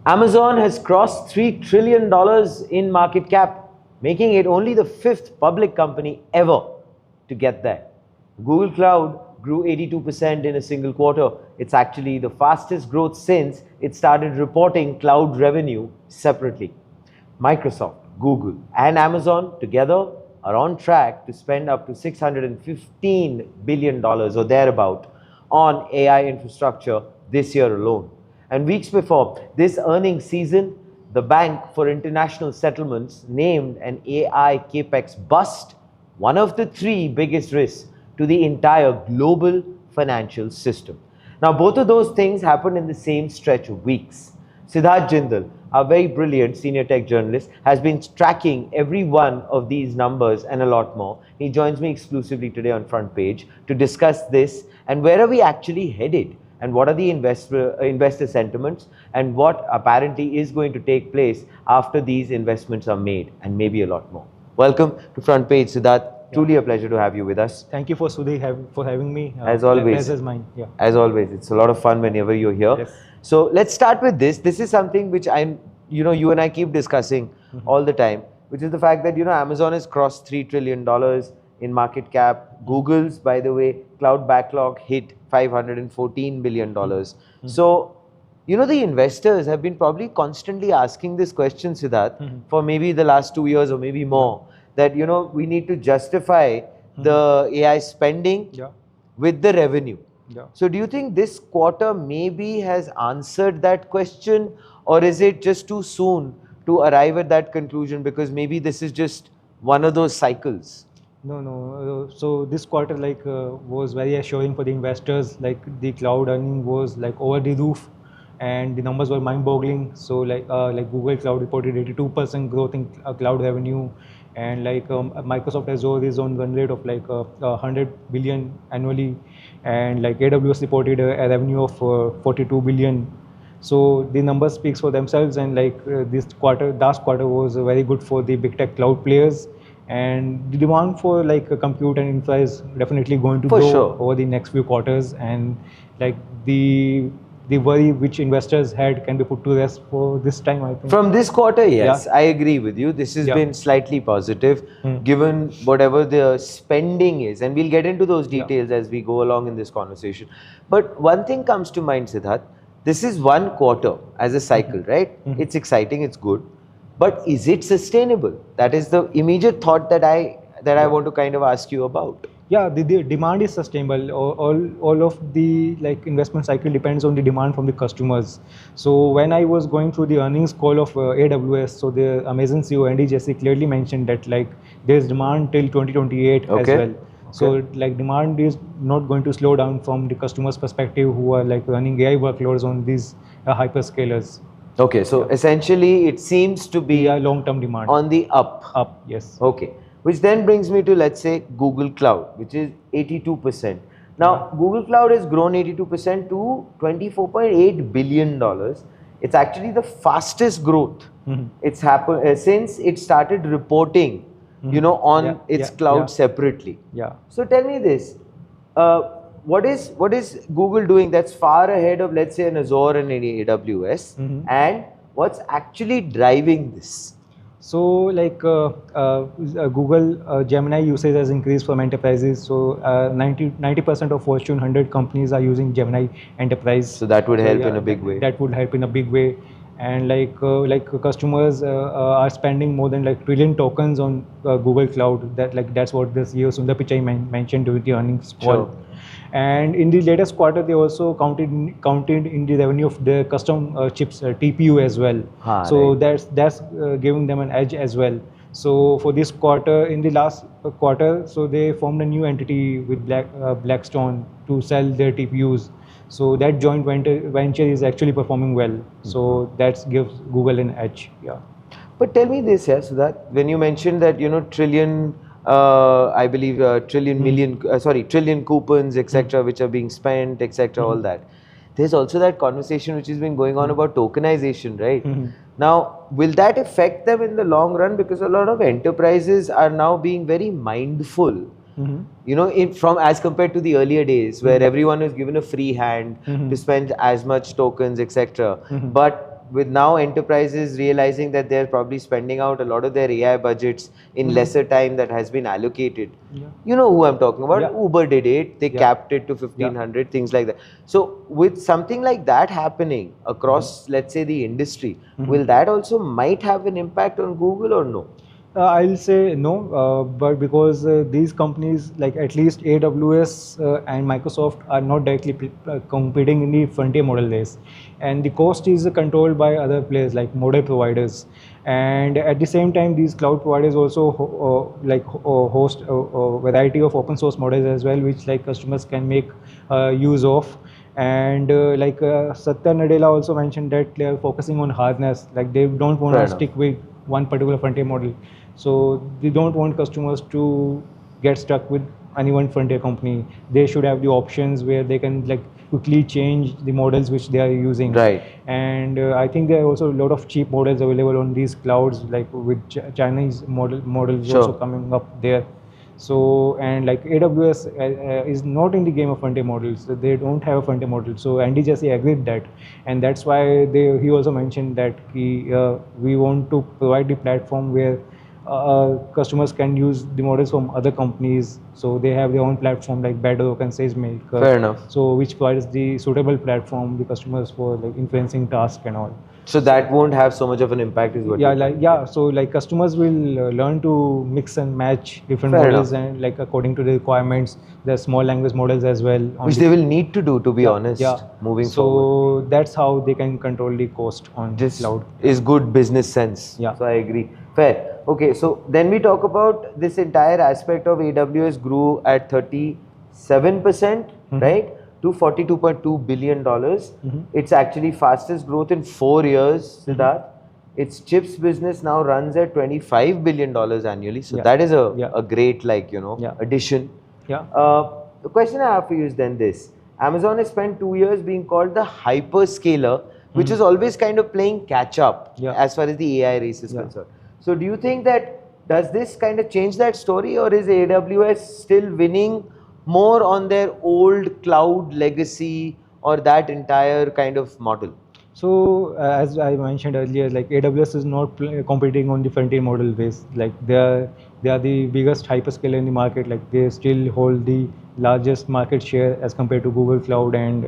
Amazon has crossed $3 trillion in market cap, making it only the 5th public company ever to get there. Google Cloud grew 82% in a single quarter. It's actually the fastest growth since it started reporting cloud revenue separately. Microsoft, Google, and Amazon together are on track to spend up to $615 billion or thereabout on AI infrastructure this year alone. And weeks before this earnings season, the Bank for International Settlements named an AI Capex bust one of the 3 biggest risks to the entire global financial system. Now, both of those things happened in the same stretch of weeks. Siddharth Jindal, a very brilliant senior tech journalist, has been tracking every one of these numbers and a lot more. He joins me exclusively today on Front Page to discuss this and where are we actually headed and what are the investor sentiments and what apparently is going to take place after these investments are made and maybe a lot more. Welcome to Front Page, Siddharth. Truly a pleasure to have you with us. Thank you for Sudhi for having me. As always. Pleasure is mine. Yeah. As always, it's a lot of fun whenever you're here. Yes. So let's start with this. This is something which you and I keep discussing all the time, which is the fact that, Amazon has crossed $3 trillion in market cap. Google's, by the way, cloud backlog hit $514 billion. So, the investors have been probably constantly asking this question, Siddharth, for maybe the last 2 years or maybe more, that, we need to justify the AI spending with the revenue. Yeah. So do you think this quarter maybe has answered that question, or is it just too soon to arrive at that conclusion because maybe this is just one of those cycles? No. So this quarter was very assuring for the investors. Like the cloud earning was like over the roof, and the numbers were mind-boggling. So like Google Cloud reported 82% growth in cloud revenue, and Microsoft Azure is on run rate of 100 billion annually, and AWS reported a revenue of 42 billion. So the numbers speaks for themselves, and last quarter was very good for the big tech cloud players, and the demand for compute and infra is definitely going to grow over the next few quarters, and the worry which investors had can be put to rest for this time, I think. From this quarter, yes, I agree with you. This has been slightly positive, given whatever the spending is. And we'll get into those details as we go along in this conversation. But one thing comes to mind, Siddharth. This is one quarter as a cycle, right? It's exciting, it's good. But is it sustainable? That is the immediate thought that I want to kind of ask you about. Yeah, the demand is sustainable. All of the investment cycle depends on the demand from the customers. So when I was going through the earnings call of AWS, so the Amazon CEO Andy Jassy clearly mentioned that there is demand till 2028 as well. So demand is not going to slow down from the customers' perspective who are running AI workloads on these hyperscalers. Okay, so essentially it seems to be a long-term demand on the up. Up, yes. Okay. Which then brings me to, let's say, Google Cloud, which is 82%. Now, Google Cloud has grown 82% to $24.8 billion. It's actually the fastest growth it's happened since it started reporting, on its cloud separately. Yeah. So tell me this, what is Google doing that's far ahead of, let's say, an Azure and an AWS, and what's actually driving this? So Google Gemini usage has increased from enterprises. So 90% of Fortune 100 companies are using Gemini Enterprise. So that would help in a big way. That would help in a big way. And customers are spending more than trillion tokens on Google Cloud. That's what the CEO Sundar Pichai mentioned during the earnings call. Sure. And in the latest quarter, they also counted in the revenue of the custom chips, TPU as well. So that's giving them an edge as well. So for this quarter, in the last quarter, so they formed a new entity with Blackstone to sell their TPUs. So that joint venture is actually performing well. So that gives Google an edge. Yeah. But tell me this, Siddharth, when you mentioned that trillion. I believe trillion coupons, etc., which are being spent, etc., all that. There's also that conversation which has been going on about tokenization, right? Now, will that affect them in the long run? Because a lot of enterprises are now being very mindful, from as compared to the earlier days where everyone was given a free hand to spend as much tokens, etc. But with now enterprises realizing that they're probably spending out a lot of their AI budgets in lesser time that has been allocated. Yeah. You know who I'm talking about? Yeah. Uber did it. They Yeah. capped it to 1500, things like that. So with something like that happening across, let's say, the industry, will that also might have an impact on Google or no? I'll say no, but because these companies like at least AWS and Microsoft are not directly competing in the frontier model race, and the cost is controlled by other players like model providers. And at the same time, these cloud providers also host a variety of open source models as well, which like customers can make use of. And Satya Nadella also mentioned that they are focusing on hardness, like they don't want to stick with one particular frontier model. So they don't want customers to get stuck with any one frontier company. They should have the options where they can like quickly change the models which they are using. Right. And I think there are also a lot of cheap models available on these clouds, like with Chinese models also coming up there. So, and like AWS is not in the game of frontier models. They don't have a frontier model. So Andy Jassy agreed that, and that's why he also mentioned that we want to provide the platform where customers can use the models from other companies. So they have their own platform like Bedrock and SageMaker. Fair enough. So which provides the suitable platform the customers for like inferencing tasks and all. So that won't have so much of an impact, is what? So like customers will learn to mix and match different models and like according to the requirements. There's small language models as well, which they will need to do, to be honest. Moving forward. So that's how they can control the cost on this cloud. Is good business sense. Yeah. So I agree. Fair. Okay. So then we talk about this entire aspect of AWS grew at 37%, right? To $42.2 billion. It's actually fastest growth in 4 years, Siddharth. Its chips business now runs at $25 billion annually. So that is a great, addition. The question I have for you is then this. Amazon has spent 2 years being called the hyperscaler, which is always kind of playing catch up as far as the AI race is concerned. So do you think that, does this kind of change that story, or is AWS still winning more on their old cloud legacy or that entire kind of model? So as I mentioned earlier, like AWS is not competing on the frontier model base. Like they are the biggest hyperscaler in the market. Like they still hold the largest market share as compared to Google Cloud and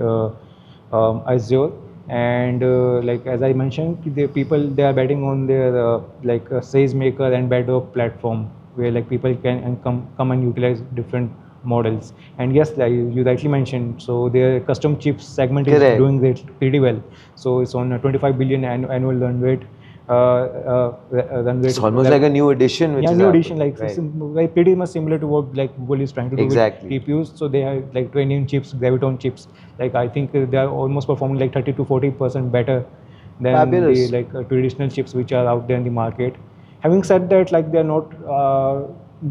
Azure. And like as I mentioned, they are betting on their SageMaker and Bedrock platform, where like people can come and utilize different models. And yes, like you rightly mentioned, so their custom chips segment is doing pretty well. So it's on a 25 billion annual run rate. It's almost like a new addition. Which is new addition, like pretty much similar to what like Google is trying to do with TPUs. So they have like 20 chips, Graviton chips. Like I think they are almost performing like 30 to 40% better than the like traditional chips which are out there in the market. Having said that, like they are not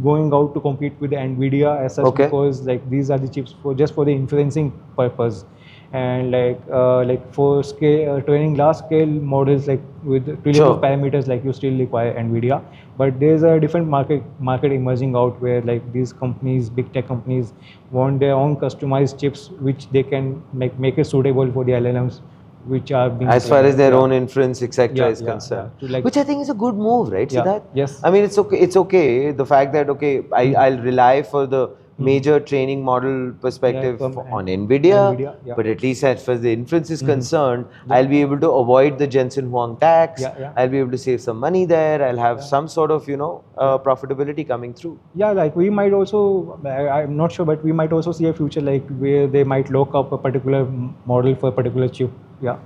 going out to compete with the Nvidia as such, because like these are the chips for just for the inferencing purpose. And like for scale training large scale models like with trillions of parameters, like you still require Nvidia. But there's a different market emerging out where like these companies, big tech companies, want their own customized chips which they can make it suitable for the LLMs which are being as far as their own inference, etc. is concerned. Like, which I think is a good move, right? Siddharth? Yes. I mean, it's okay. It's okay. The fact that I'll rely for the major training model perspective on Nvidia, but at least as far as the inference is concerned, I'll be able to avoid the Jensen Huang tax. I'll be able to save some money there. I'll have some sort of profitability coming through. Yeah, like we might also, I'm not sure, but we might also see a future like where they might lock up a particular model for a particular chip. Yeah.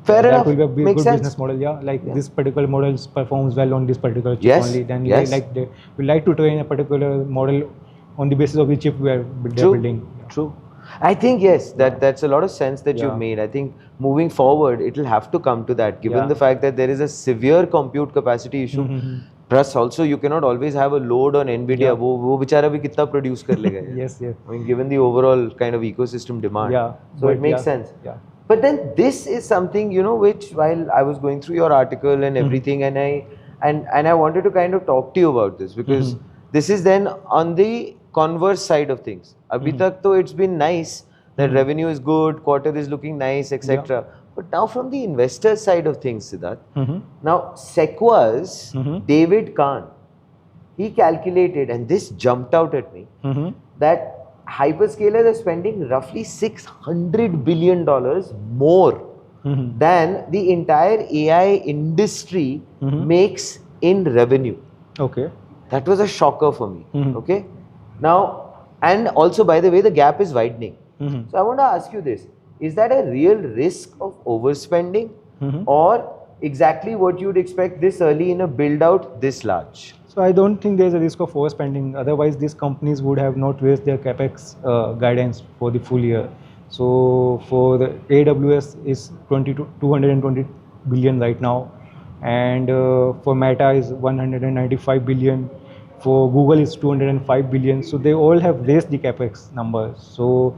Fair enough. That will be a good business model. Yeah, like this particular model performs well on this particular chip only. Then they like to train a particular model on the basis of the chip they're building. True. I think yes, that's a lot of sense that you've made. I think moving forward, it'll have to come to that, given the fact that there is a severe compute capacity issue. Plus, also you cannot always have a load on Nvidia. वो बेचारा भी कितना produce कर लेगा? Yes. I mean, given the overall kind of ecosystem demand. So it makes sense. Yeah. But then this is something, which while I was going through your article and everything, and I wanted to kind of talk to you about this, because this is then on the converse side of things. Abhi tak to it's been nice that revenue is good, quarter is looking nice, etc. But now from the investor side of things, Siddharth, Mm-hmm. now Sequoia's Mm-hmm. David Kahn, he calculated, and this jumped out at me, Mm-hmm. that hyperscalers are spending roughly $600 billion more Mm-hmm. than the entire AI industry Mm-hmm. makes in revenue. Okay. That was a shocker for me. Mhm. Okay. Now, and also, by the way, the gap is widening. Mhm. So I want to ask you this: is that a real risk of overspending, Mhm. or exactly what you'd expect this early in a build out this large? So I don't think there's a risk of overspending. Otherwise, these companies would have not raised their capex guidance for the full year. So for the AWS is 220 billion right now, and for Meta is 195 billion. For Google is 205 billion. So they all have raised the capex numbers. So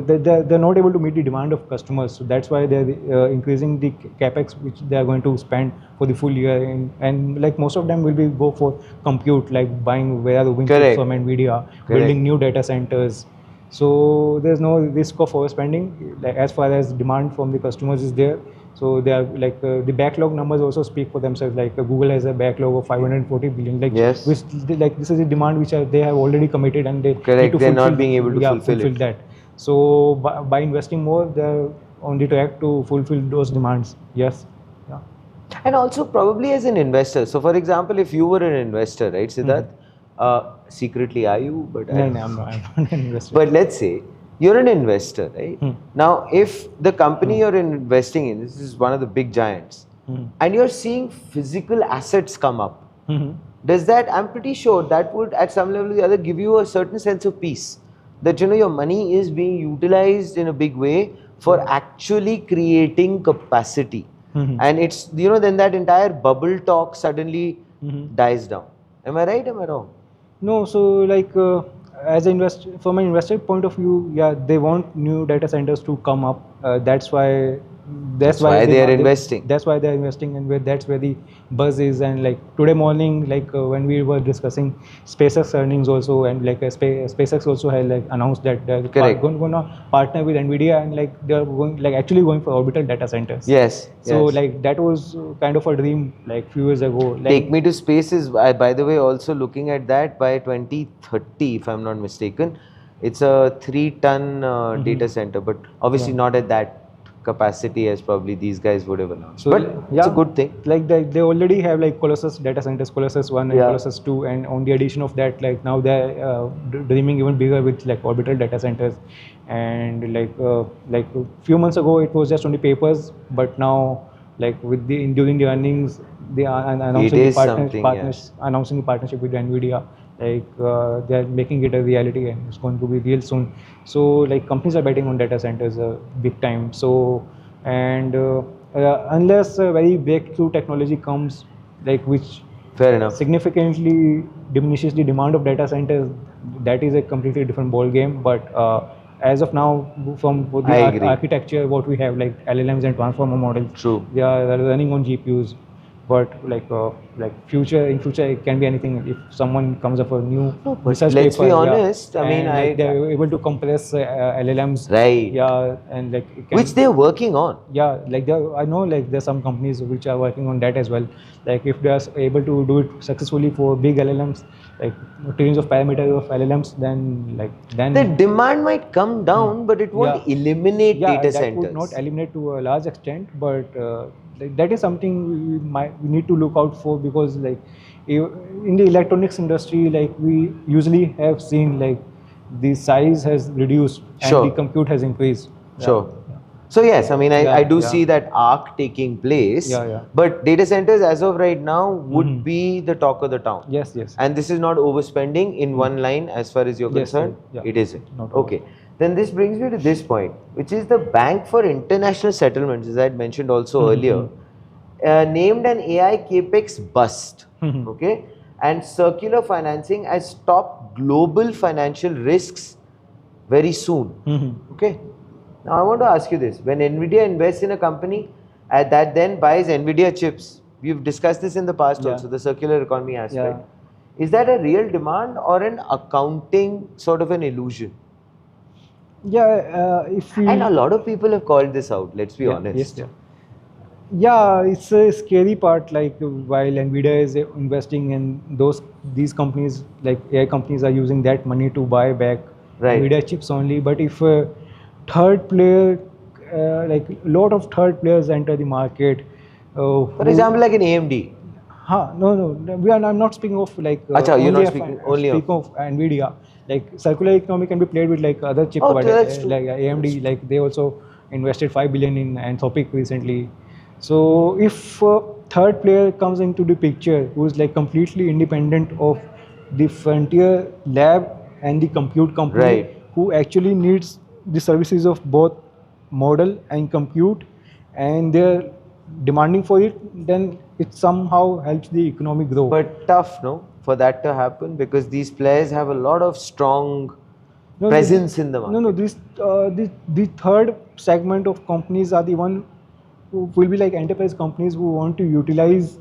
they're not able to meet the demand of customers. So that's why they're increasing the capex which they are going to spend for the full year. And like most of them will be go for compute, like buying warehousing chips Correct. from Nvidia, Correct. building new data centers. So there's no risk of overspending, like as far as demand from the customers is there. So they are like the backlog numbers also speak for themselves. Like Google has a backlog of 540 billion. Like Yes. which like this is a demand which they have already committed, and they Correct. need to They're fulfill. not being able to fulfill it. that. So by investing more, they're on the track to fulfill those demands. Yes. Yeah. And also probably as an investor. So for example, if you were an investor, right, Siddharth, secretly are you? But No, I'm not an investor. But let's say you're an investor, right? Now, if the company you're investing in, this is one of the big giants, and you're seeing physical assets come up, does that, I'm pretty sure that would at some level or the other give you a certain sense of peace, that you know your money is being utilized in a big way for actually creating capacity. And it's, you know, then that entire bubble talk suddenly dies down. Am I right? Am I wrong? No, so like as from an investor point of view, yeah, they want new data centers to come up. That's why They are investing. That's why they're investing, and that's where the buzz is. And like today morning, like when we were discussing SpaceX earnings also, and like SpaceX also had like announced that they're going to partner with Nvidia, and like they're actually going for orbital data centers. Yes. So like that was kind of a dream like few years ago. Like, Take Me to Space is, by the way, also looking at that by 2030, if I'm not mistaken. It's a 3-ton data center, but obviously not at that capacity as probably these guys would have announced. So, but it's a good thing. Like they already have like Colossus data centers, Colossus 1 and Colossus 2, and on the addition of that, like now they're dreaming even bigger with like orbital data centers. And like a few months ago, it was just only papers, but now like with during the earnings, they are announcing announcing the partnership with Nvidia. Like they are making it a reality, and it's going to be real soon. So like companies are betting on data centers big time. So and unless a very breakthrough technology comes, like which significantly diminishes the demand of data centers, that is a completely different ball game. But as of now, from the architecture, what we have, like LLMs and transformer models, they are running on GPUs. But like future it can be anything. If someone comes up with a new research paper, let's be honest, I mean, like they're able to compress LLMs, right? Yeah, and like which they're working on. Yeah, like I know like there's some companies which are working on that as well. Like if they are able to do it successfully for big LLMs, like trillions of parameters of LLMs, then the demand might come down, but it won't eliminate data centers. That would not eliminate to a large extent, but that is something we need to look out for, because like in the electronics industry, like we usually have seen like the size has reduced and the compute has increased. So yes, I mean, I do see that arc taking place. But data centers as of right now would be the talk of the town. Yes. And this is not overspending in one line as far as you're concerned. It isn't. Okay. Then this brings me to this point, which is the Bank for International Settlements, as I had mentioned also earlier, named an AI Capex bust. Okay. And circular financing as top global financial risks very soon. Okay. Now, I want to ask you this. When Nvidia invests in a company that then buys Nvidia chips, we've discussed this in the past also, the circular economy aspect. Is that a real demand or an accounting sort of an illusion? If we And a lot of people have called this out, let's be yeah, honest. yes, yeah, it's a scary part. Like while Nvidia is investing in these companies, like AI companies are using that money to buy back Right. Nvidia chips only. But if a third player, like a lot of third players enter the market, For example, like an AMD. no, I'm not speaking of like Acha, you're only not speaking only speak of Nvidia. Like circular economy can be played with like other chip Oh, providers, that's true. like AMD. Like they also invested 5 billion in Anthropic recently. So if a third player comes into the picture who is like completely independent of the frontier lab and the compute company, Right. who actually needs the services of both model and compute, and they're demanding for it, then it somehow helps the economy grow. But tough, no, for that to happen because these players have a lot of strong No, presence in the no, market. the third segment of companies are the one who will be like enterprise companies who want to utilize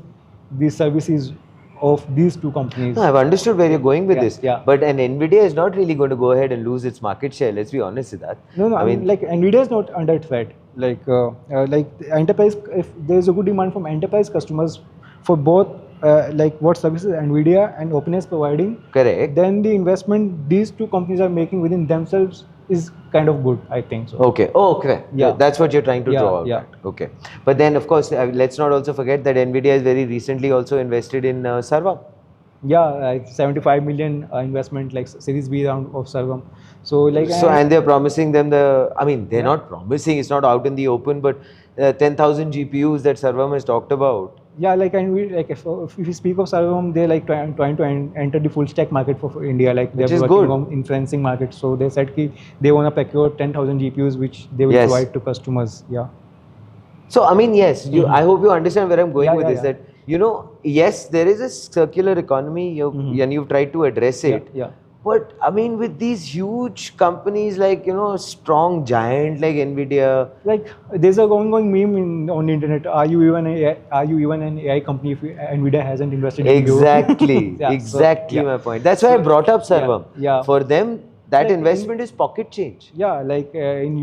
the services of these two companies. No, I've understood where you're going with Yeah, this. yeah. But an Nvidia is not really going to go ahead and lose its market share. Let's be honest with that. No, I I mean mean, like Nvidia is not under threat. Like the enterprise, if there is a good demand from enterprise customers for both like what services Nvidia and OpenAI is providing, correct. then the investment these two companies are making within themselves is kind of good, I think so. Okay. Oh, okay. Yeah. That's what you're trying to Yeah, draw out yeah. at. Okay. But then, of course, let's not also forget that Nvidia has very recently also invested in Sarvam. Yeah, like 75 million investment, like Series B round of Sarvam. So like So, and they're promising them I mean, they're Yeah. not promising, it's not out in the open, but 10,000 GPUs that Sarvam has talked about. yeah, like and we like if we speak of Sarvam, they're like trying to enter the full stack market for India. Like they're Which is working good. on inferencing market. So they said ki they want to procure 10,000 GPUs, which they will Yes. provide to customers. Yeah. So, I mean, yes, I hope you understand where I'm going Yeah, with yeah, this. yeah. That, yes, there is a circular economy and you've tried to address Yeah, it. yeah. But, I mean, with these huge companies like, a strong giant like Nvidia, Like there's a ongoing meme on the internet. Are you even an AI company if Nvidia hasn't invested in you? exactly, Yeah, so, exactly yeah. my point. That's why I brought up Sarvam. yeah. For them, that Like investment is pocket change. Yeah, like in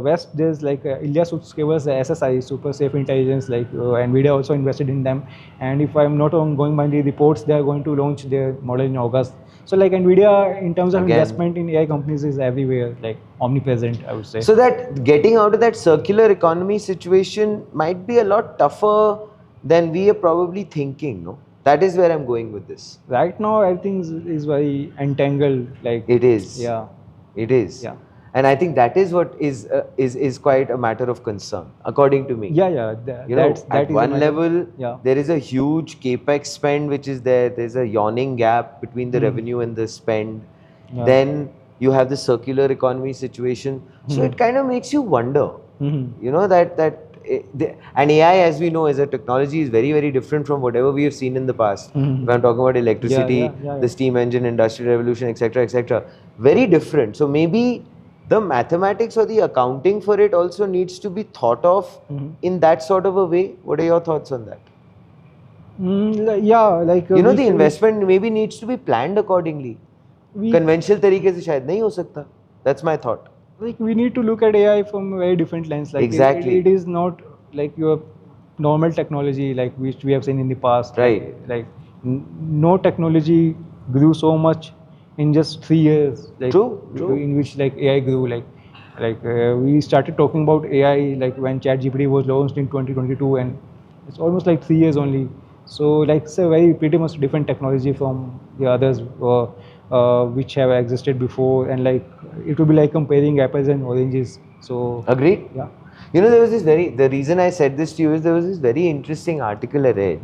West, there's like Ilya Sutskever's SSI, Super Safe Intelligence. Like Nvidia also invested in them, and if I'm not wrong, going by the reports, they are going to launch their model in August. So like Nvidia, in terms of Again. investment in AI companies, is everywhere, like omnipresent, I would say. So that getting out of that circular economy situation might be a lot tougher than we are probably thinking, no? That is where I'm going with this. Right now, everything is very entangled. Like It is. Yeah. It is. Yeah. And I think that is what is quite a matter of concern, according to me. Yeah, yeah. At one level, Yeah. there is a huge capex spend which is there. There's a yawning gap between the revenue and the spend. Yeah. Then you have the circular economy situation. So it kind of makes you wonder. And AI, as we know, as a technology, is very, very different from whatever we have seen in the past. If I'm talking about electricity, the steam engine, industrial revolution, etc., etc., very different. So maybe the mathematics or the accounting for it also needs to be thought of in that sort of a way. What are your thoughts on that? Yeah, like the investment maybe needs to be planned accordingly. Conventional तरीके से शायद नहीं हो सकता. That's my thought. Like we need to look at AI from a very different lens. Like exactly. It is not like your normal technology like which we have seen in the past. Right. Like no technology grew so much in just 3 years. Like, True. In which like AI grew we started talking about AI like when ChatGPT was launched in 2022 and it's almost like 3 years only. So like it's a very pretty much different technology from the others which have existed before, and like it would be like comparing apples and oranges. So agreed. Yeah. There was the reason I said this to you is there was this very interesting article I read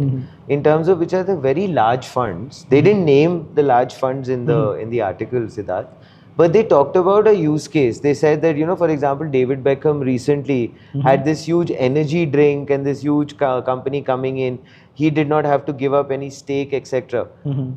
in terms of which are the very large funds. They didn't name the large funds in the article, Siddharth, but they talked about a use case. They said that, for example, David Beckham recently had this huge energy drink and this huge company coming in. He did not have to give up any stake, etc.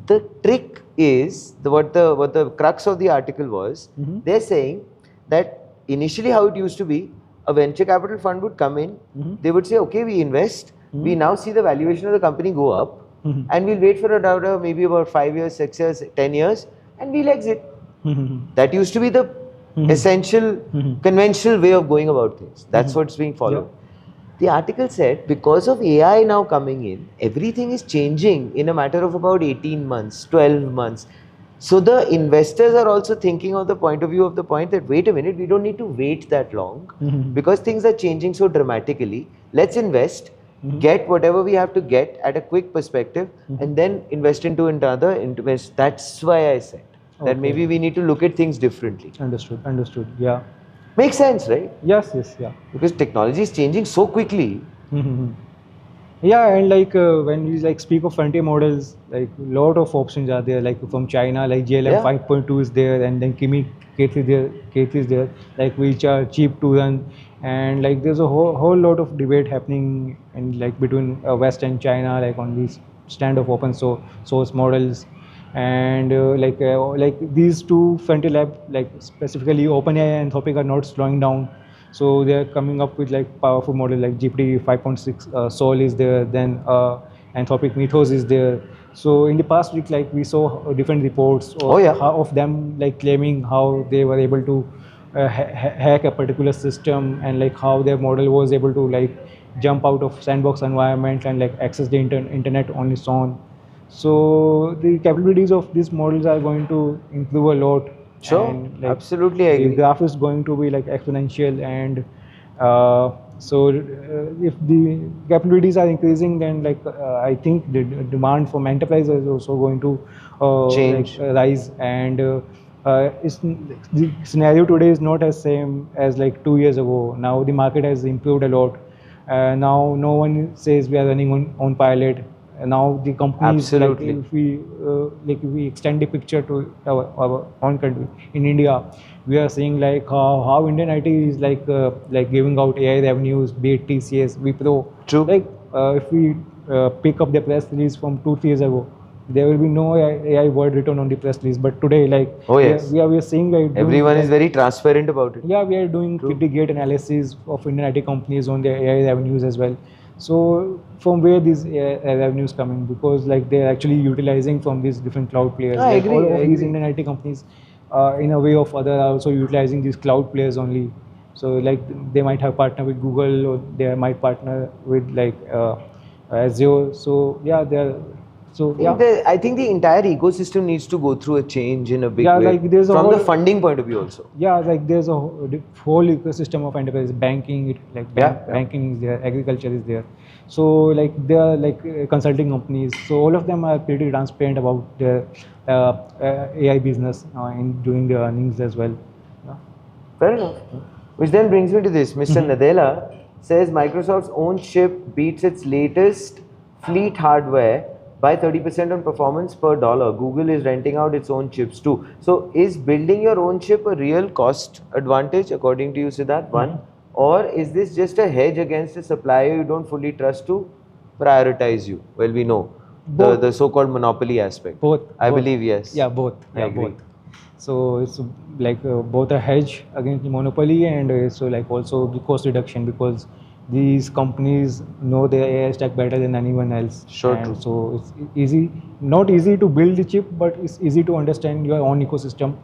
The trick is, what the crux of the article was, they're saying that initially how it used to be, a venture capital fund would come in, they would say, okay, we invest, we now see the valuation of the company go up, and we'll wait for maybe about 5 years, 6 years, 10 years, and we'll exit. That used to be the essential, conventional way of going about things. That's what's being followed. The article said because of AI now coming in, everything is changing in a matter of about 18 months, 12 months. So the investors are also thinking of the point of view of the point that, wait a minute, we don't need to wait that long because things are changing so dramatically. Let's invest, get whatever we have to get at a quick perspective and then invest into another invest. That's why I said that maybe we need to look at things differently. Understood. Yeah. Makes sense, right? Yes. Yeah. Because technology is changing so quickly. Yeah, and like when we like speak of frontier models, like lot of options are there. Like from China, like JLM 5.2 is there, and then Kimi K3 is there, like which are cheap to run, and like there's a whole lot of debate happening, and like between West and China, like on these stand of open source models, and like these two frontier lab, like specifically OpenAI and Anthropic are not slowing down. So they are coming up with like powerful model like GPT 5.6 Sol is there, then Anthropic Mythos is there. So in the past week, like we saw different reports of them like claiming how they were able to hack a particular system, and like how their model was able to like jump out of sandbox environment and like access the internet on its own. So the capabilities of these models are going to improve a lot. Sure, and, like, absolutely, I agree. The graph is going to be like exponential, and if the capabilities are increasing, then like I think the demand from enterprise is also going to change, like, rise, and the scenario today is not as same as like 2 years ago. Now the market has improved a lot. Now no one says we are running on pilot. Now the companies, like if we extend the picture to our own country in India, we are seeing like how Indian IT is like giving out AI revenues, be it TCS, Wipro. True. Like if we pick up the press release from 2-3 years ago, there will be no AI word written on the press release. But today, like we are seeing like everyone is very transparent about it. Yeah, we are doing pretty great analysis of Indian IT companies on their AI revenues as well. So from where these revenues coming? Because like they're actually utilizing from these different cloud players. I agree. All of these Indian IT companies, in a way or other, are also utilizing these cloud players only. So like they might have partner with Google, or they might partner with like Azure. So yeah, they're. So I think the entire ecosystem needs to go through a change in a big way. Like there's from the funding point of view also. Yeah, like there's a whole ecosystem of enterprise. Banking, banking is there, agriculture is there. So like there are like consulting companies. So all of them are pretty transparent about their AI business in doing their earnings as well. Yeah. Fair enough. Which then brings me to this. Mr. Nadella says Microsoft's own chip beats its latest fleet hardware by 30% on performance per dollar. Google is renting out its own chips too. So is building your own chip a real cost advantage according to you, Siddharth? One. Or is this just a hedge against a supplier you don't fully trust to prioritize you? Well, we know the so-called monopoly aspect. I believe yes. Yeah, both. Yeah, both. So it's like both a hedge against the monopoly, and so like also the cost reduction, because these companies know their AI stack better than anyone else. Sure, true. So it's easy, not easy to build the chip, but it's easy to understand your own ecosystem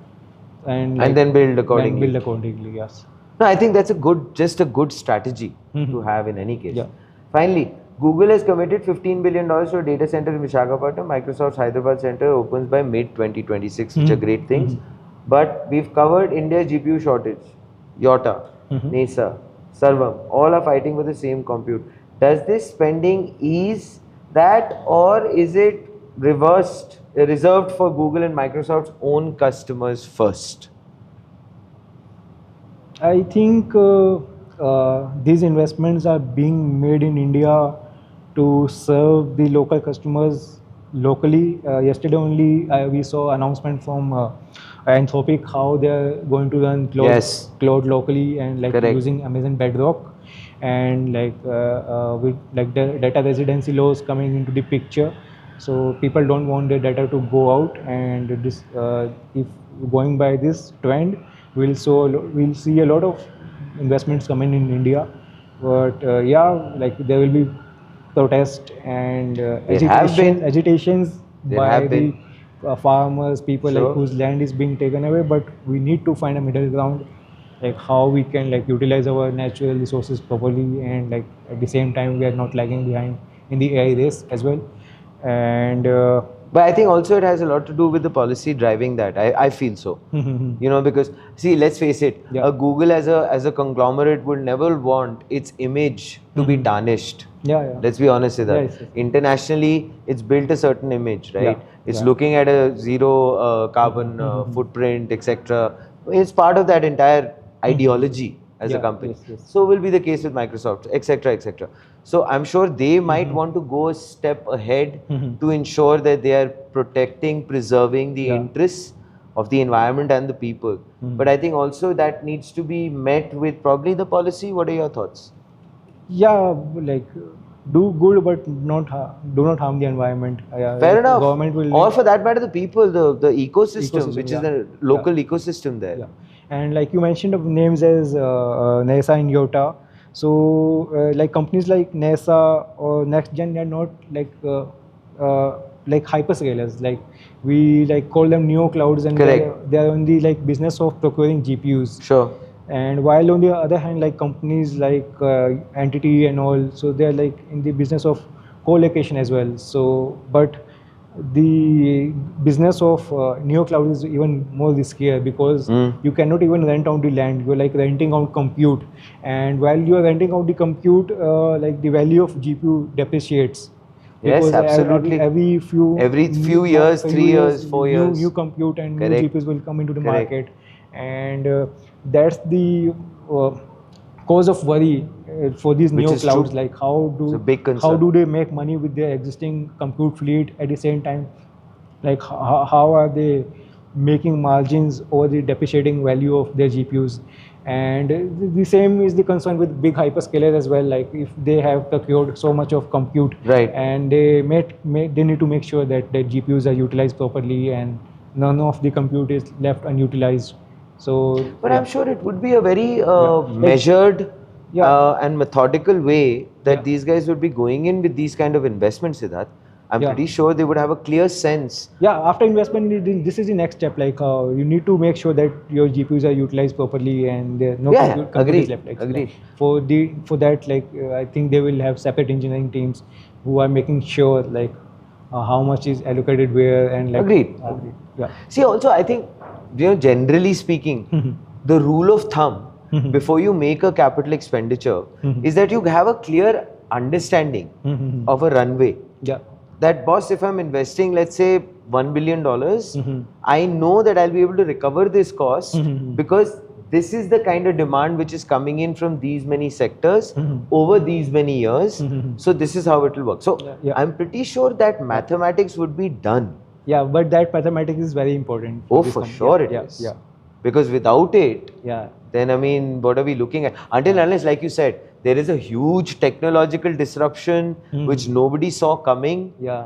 and then build accordingly. Yes. No, I think that's just a good strategy to have in any case. Yeah. Finally, Google has committed $15 billion to a data center in Visakhapatnam. Microsoft's Hyderabad center opens by mid-2026, which are great things. But we've covered India's GPU shortage. Yota, NESA, Sarvam, all are fighting for the same compute. Does this spending ease that, or is it reserved for Google and Microsoft's own customers first? I think these investments are being made in India to serve the local customers locally. Yesterday only we saw announcement from Anthropic how they are going to run cloud locally, and like using Amazon Bedrock, and like with like the data residency laws coming into the picture. So people don't want their data to go out, and this if going by this trend, we'll see a lot of investments coming in India. But yeah, like there will be protest and agitations by the farmers, people Sure. like whose land is being taken away, but we need to find a middle ground, like how we can like utilize our natural resources properly, and like at the same time we are not lagging behind in the AI race as well. And But I think also it has a lot to do with the policy driving that. I feel so. You know, because see, let's face it, Yeah. a Google as a conglomerate would never want its image to be tarnished. yeah. Let's be honest with that. Yes, yes. Internationally, it's built a certain image, right? Yeah, It's yeah. looking at a zero carbon footprint, etc. It's part of that entire ideology as a Yeah, company. yes, yes. So will be the case with Microsoft, etc., etc. So I'm sure they might want to go a step ahead to ensure that they are protecting, preserving the Yeah. interests of the environment and the people. But I think also that needs to be met with probably the policy. What are your thoughts? Yeah, like do good, but do not harm the environment. Fair Like, enough. Government will Or for that matter, the people, the ecosystem, Ecosystem, which is yeah. the local ecosystem there. Yeah, and like you mentioned of names as NASA and Yota. So like companies like NASA or NextGen, they are not like hyperscalers. Like we like call them neo clouds, and Correct. they are on the like business of procuring GPUs. Sure. And while on the other hand, like companies like Entity and all, so they are like in the business of co-location as well. So, but the business of neo cloud is even more riskier, because you cannot even rent out the land. You're like renting out compute, and while you are renting out the compute, like the value of GPU depreciates. Yes, Because absolutely. every few years, 3 years, 4 years. new compute and Correct. new GPUs will come into the Correct. market, and that's the cause of worry for these Which neo is clouds. true. Like how It's a big concern. how do they make money with their existing compute fleet at the same time? Like how are they making margins over the depreciating value of their GPUs? And the same is the concern with big hyperscalers as well. Like if they have procured so much of compute, Right. and they they need to make sure that their GPUs are utilized properly and none of the compute is left unutilized. So, But yeah. I'm sure it would be a very Yeah. measured Yeah. and methodical way that Yeah. these guys would be going in with these kind of investments, Siddharth. I'm Yeah. pretty sure they would have a clear sense. Yeah, after investment, this is the next step. Like you need to make sure that your GPUs are utilized properly and there no Yeah, compute agreed, is left. Like, agreed. for that, like I think they will have separate engineering teams who are making sure like how much is allocated where, and like Agreed. Yeah. See, also, I think, generally speaking, the rule of thumb before you make a capital expenditure is that you have a clear understanding of a runway. Yeah. That, boss, if I'm investing, let's say, $1 billion, I know that I'll be able to recover this cost because this is the kind of demand which is coming in from these many sectors over these many years. So this is how it will work. So Yeah. I'm pretty sure that mathematics would be done. Yeah, but that mathematics is very important. Oh, this for company. sure Yeah, it is. Yeah. Because without it, Yeah. then I mean, what are we looking at? Until unless, like you said, there is a huge technological disruption which nobody saw coming, Yeah.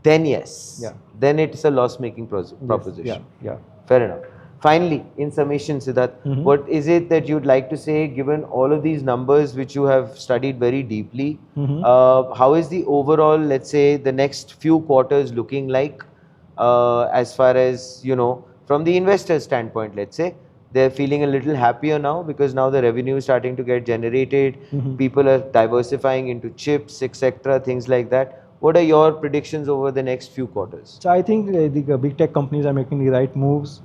then yes. Yeah. Then it's a loss-making proposition. Yeah. Fair enough. Finally, in summation, Siddharth, what is it that you'd like to say, given all of these numbers which you have studied very deeply? How is the overall, let's say, the next few quarters looking like, as far as, from the investor standpoint, let's say? They're feeling a little happier now because now the revenue is starting to get generated. People are diversifying into chips, etc., things like that. What are your predictions over the next few quarters? So I think the big tech companies are making the right moves,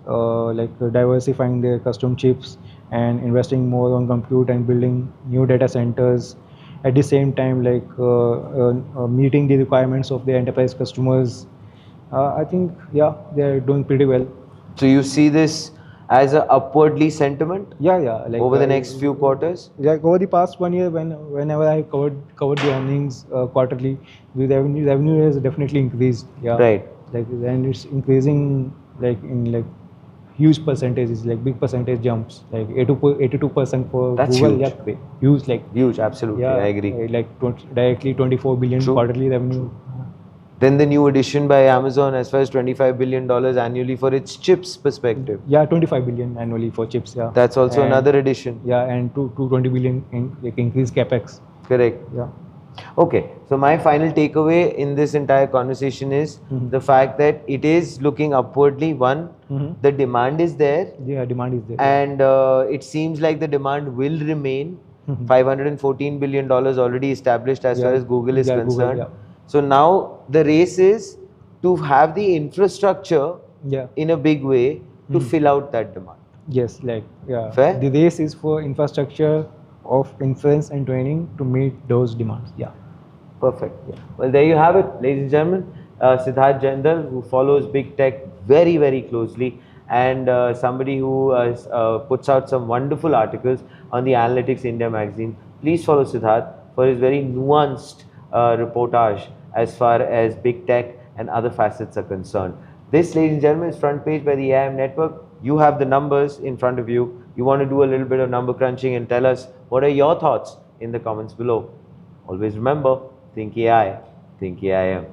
diversifying their custom chips and investing more on compute and building new data centers. At the same time, meeting the requirements of their enterprise customers. I think they're doing pretty well. So you see this as a upwardly sentiment? Yeah. Over the next few quarters? Like over the past 1 year, whenever I covered the earnings quarterly, the revenue has definitely increased. Yeah. Right. And it's increasing in huge percentages, like big percentage jumps, like 82% for That's Google. huge. Yeah, huge, Huge, absolutely. I agree. Directly 24 billion True. quarterly revenue. Then the new addition by Amazon as far as $25 billion annually for its chips perspective. Yeah, 25 billion annually for chips. Yeah. That's also another addition. Yeah, and 220 billion increase capex. Correct. Yeah. Okay, so my final takeaway in this entire conversation is the fact that it is looking upwardly. One, the demand is there, Yeah, demand is there. and it seems like the demand will remain. $514 billion already established as Yeah, far as Google is yeah, Google, concerned. yeah. So now the race is to have the infrastructure Yeah. in a big way to fill out that demand. Yes, like yeah. Fair? The race is for infrastructure of inference and training to meet those demands. Yeah. Perfect. Well, there you have it, ladies and gentlemen. Siddharth Jindal, who follows big tech very, very closely, and somebody who puts out some wonderful articles on the Analytics India magazine. Please follow Siddharth for his very nuanced reportage as far as big tech and other facets are concerned. This, ladies and gentlemen, is Front Page by the AIM Network. You have the numbers in front of you. You want to do a little bit of number crunching and tell us what are your thoughts in the comments below. Always remember, think AI, think AIM.